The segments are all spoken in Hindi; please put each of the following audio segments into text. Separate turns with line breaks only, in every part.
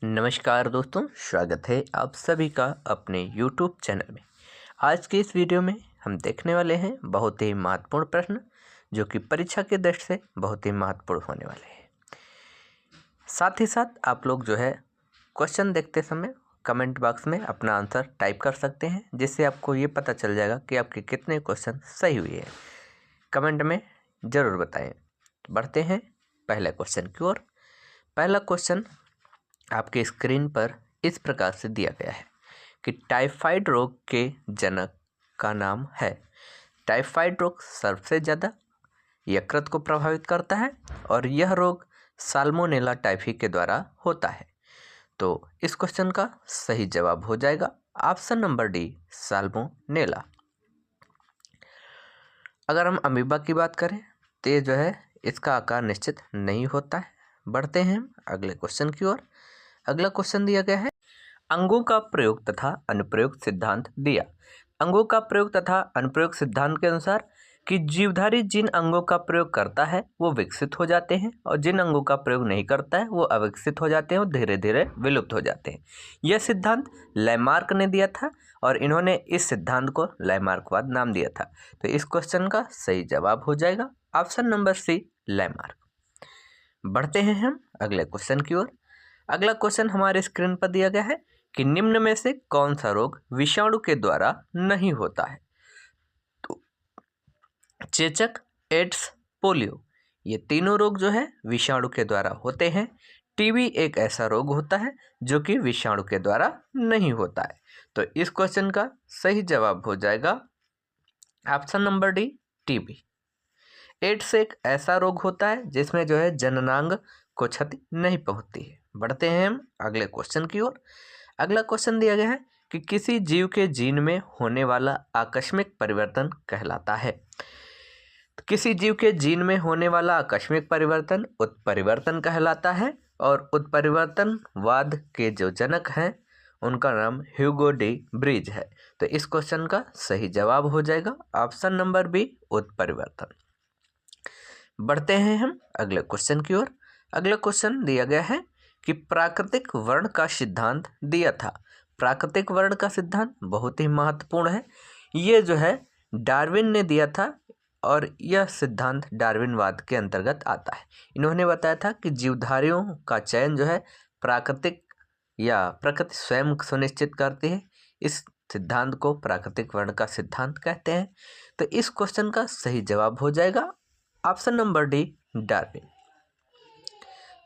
नमस्कार दोस्तों, स्वागत है आप सभी का अपने YouTube चैनल में। आज के इस वीडियो में हम देखने वाले हैं बहुत ही महत्वपूर्ण प्रश्न जो कि परीक्षा के दृष्टि से बहुत ही महत्वपूर्ण होने वाले हैं। साथ ही साथ आप लोग जो है क्वेश्चन देखते समय कमेंट बॉक्स में अपना आंसर टाइप कर सकते हैं, जिससे आपको ये पता चल जाएगा कि आपके कितने क्वेश्चन सही हुए हैं। कमेंट में ज़रूर बताएं। बढ़ते हैं पहले क्वेश्चन की ओर। पहला क्वेश्चन आपके स्क्रीन पर इस प्रकार से दिया गया है कि टाइफाइड रोग के जनक का नाम है। टाइफाइड रोग सबसे ज़्यादा यकृत को प्रभावित करता है और यह रोग साल्मोनेला टाइफी के द्वारा होता है। तो इस क्वेश्चन का सही जवाब हो जाएगा ऑप्शन नंबर डी, साल्मोनेला। अगर हम अमीबा की बात करें तो ये जो है इसका आकार निश्चित नहीं होता है। बढ़ते हैं अगले क्वेश्चन की ओर। अगला क्वेश्चन दिया गया है, अंगों का प्रयोग तथा अनुप्रयोग सिद्धांत दिया। अंगों का प्रयोग तथा अनुप्रयोग सिद्धांत के अनुसार कि जीवधारी जिन अंगों का प्रयोग करता है वो विकसित हो जाते हैं और जिन अंगों का प्रयोग नहीं करता है वो अविकसित हो जाते हैं और धीरे धीरे विलुप्त हो जाते हैं। यह सिद्धांत लैमार्क ने दिया था और इन्होंने इस सिद्धांत को लैमार्कवाद नाम दिया था। तो इस क्वेश्चन का सही जवाब हो जाएगा ऑप्शन नंबर सी, लैमार्क। बढ़ते हैं हम अगले क्वेश्चन की ओर। अगला क्वेश्चन हमारे स्क्रीन पर दिया गया है कि निम्न में से कौन सा रोग विषाणु के द्वारा नहीं होता है। तो चेचक, एड्स, पोलियो, ये तीनों रोग जो है विषाणु के द्वारा होते हैं। टीबी एक ऐसा रोग होता है जो कि विषाणु के द्वारा नहीं होता है। तो इस क्वेश्चन का सही जवाब हो जाएगा option number D, TB. AIDS एक ऐसा रोग होता है जिसमें जो है जननांग को क्षति नहीं पहुंचती है। बढ़ते हैं हम अगले क्वेश्चन की ओर। अगला क्वेश्चन दिया गया है कि किसी जीव के जीन में होने वाला आकस्मिक परिवर्तन कहलाता है। तो किसी जीव के जीन में होने वाला आकस्मिक परिवर्तन उत्परिवर्तन कहलाता है और उत्परिवर्तनवाद के जो जनक हैं उनका नाम ह्यूगो डी ब्रीज है। तो इस क्वेश्चन का सही जवाब हो जाएगा ऑप्शन नंबर बी, उत्परिवर्तन। बढ़ते हैं हम अगले क्वेश्चन की ओर। अगला क्वेश्चन दिया गया है कि प्राकृतिक वर्ण का सिद्धांत दिया था। प्राकृतिक वर्ण का सिद्धांत बहुत ही महत्वपूर्ण है। ये जो है डार्विन ने दिया था और यह सिद्धांत डार्विनवाद के अंतर्गत आता है। इन्होंने बताया था कि जीवधारियों का चयन जो है प्राकृतिक या प्रकृति स्वयं सुनिश्चित करती है। इस सिद्धांत को प्राकृतिक वर्ण का सिद्धांत कहते हैं। तो इस क्वेश्चन का सही जवाब हो जाएगा ऑप्शन नंबर डी, डार्विन।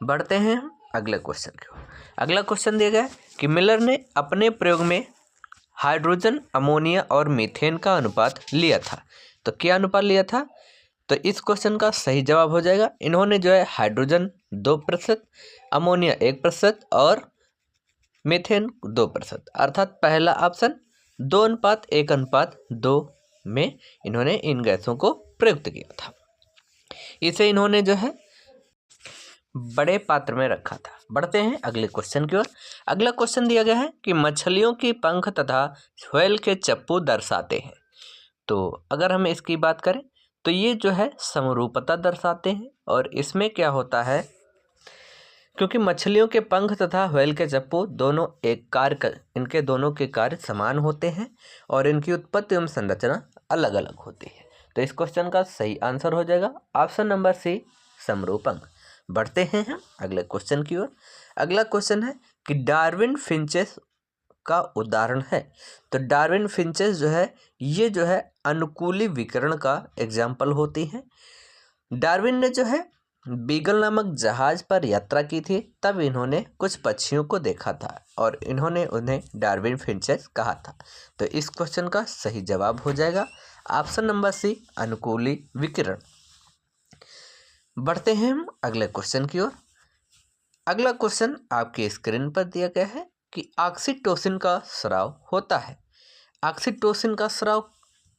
बढ़ते हैं हम अगले क्वेश्चन की ओर। अगला क्वेश्चन दिया गया है कि मिलर ने अपने प्रयोग में हाइड्रोजन, अमोनिया और मीथेन का अनुपात लिया था। तो क्या अनुपात लिया था? तो इस क्वेश्चन का सही जवाब हो जाएगा, इन्होंने जो है हाइड्रोजन 2%, अमोनिया 1% और मीथेन 2%, अर्थात पहला ऑप्शन 2:1:2 में इन्होंने इन गैसों को प्रयुक्त किया था। इसे इन्होंने जो है बड़े पात्र में रखा था। बढ़ते हैं अगले क्वेश्चन की ओर। अगला क्वेश्चन दिया गया है कि मछलियों की पंख तथा व्हेल के चप्पू दर्शाते हैं। तो अगर हम इसकी बात करें तो ये जो है समरूपता दर्शाते हैं और इसमें क्या होता है, क्योंकि मछलियों के पंख तथा व्हेल के चप्पू दोनों इनके दोनों के कार्य समान होते हैं और इनकी उत्पत्ति एवं संरचना अलग अलग होती है। तो इस क्वेश्चन का सही आंसर हो जाएगा ऑप्शन नंबर सी, समरूप अंग। बढ़ते हैं हम अगले क्वेश्चन की ओर। अगला क्वेश्चन है कि डार्विन फिंचेस का उदाहरण है। तो डार्विन फिंचेस जो है ये जो है अनुकूली विकिरण का एग्जाम्पल होती है। डार्विन ने जो है बीगल नामक जहाज पर यात्रा की थी, तब इन्होंने कुछ पक्षियों को देखा था और इन्होंने उन्हें डार्विन फिंचेस कहा था। तो इस क्वेश्चन का सही जवाब हो जाएगा ऑप्शन नंबर सी, अनुकूली विकिरण। बढ़ते हैं हम अगले क्वेश्चन की ओर। अगला क्वेश्चन आपके स्क्रीन पर दिया गया है कि ऑक्सीटोसिन का स्राव होता है। ऑक्सीटोसिन का स्राव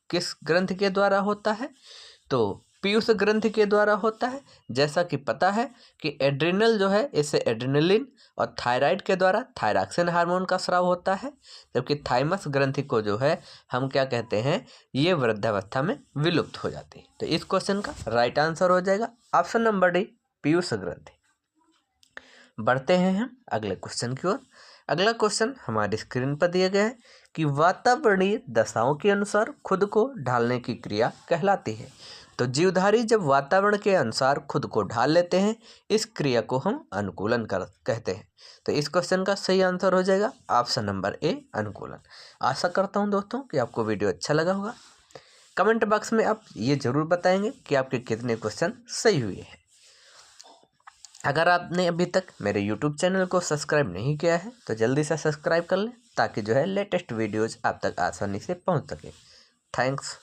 किस ग्रंथि के द्वारा होता है? तो पीयूष ग्रंथि के द्वारा होता है। जैसा कि पता है कि एड्रिनल जो है इससे एड्रिनलिन और थायराइड के द्वारा थायरॉक्सिन हार्मोन का स्राव होता है, जबकि थाइमस ग्रंथि को जो है हम क्या कहते हैं, ये वृद्धावस्था में विलुप्त हो जाती है। तो इस क्वेश्चन का राइट आंसर हो जाएगा ऑप्शन नंबर डी, पीयूष ग्रंथि। बढ़ते हैं हम अगले क्वेश्चन की ओर। अगला क्वेश्चन हमारी स्क्रीन पर दिया गया है कि वातावरणीय दशाओं के अनुसार खुद को ढालने की क्रिया कहलाती है। तो जीवधारी जब वातावरण के अनुसार खुद को ढाल लेते हैं, इस क्रिया को हम अनुकूलन कहते हैं। तो इस क्वेश्चन का सही आंसर हो जाएगा ऑप्शन नंबर ए, अनुकूलन। आशा करता हूं दोस्तों कि आपको वीडियो अच्छा लगा होगा। कमेंट बॉक्स में आप ये जरूर बताएंगे कि आपके कितने क्वेश्चन सही हुए हैं। अगर आपने अभी तक मेरे YouTube चैनल को सब्सक्राइब नहीं किया है तो जल्दी से सब्सक्राइब कर लें, ताकि जो है लेटेस्ट वीडियोज़ आप तक आसानी से पहुंच सके। थैंक्स।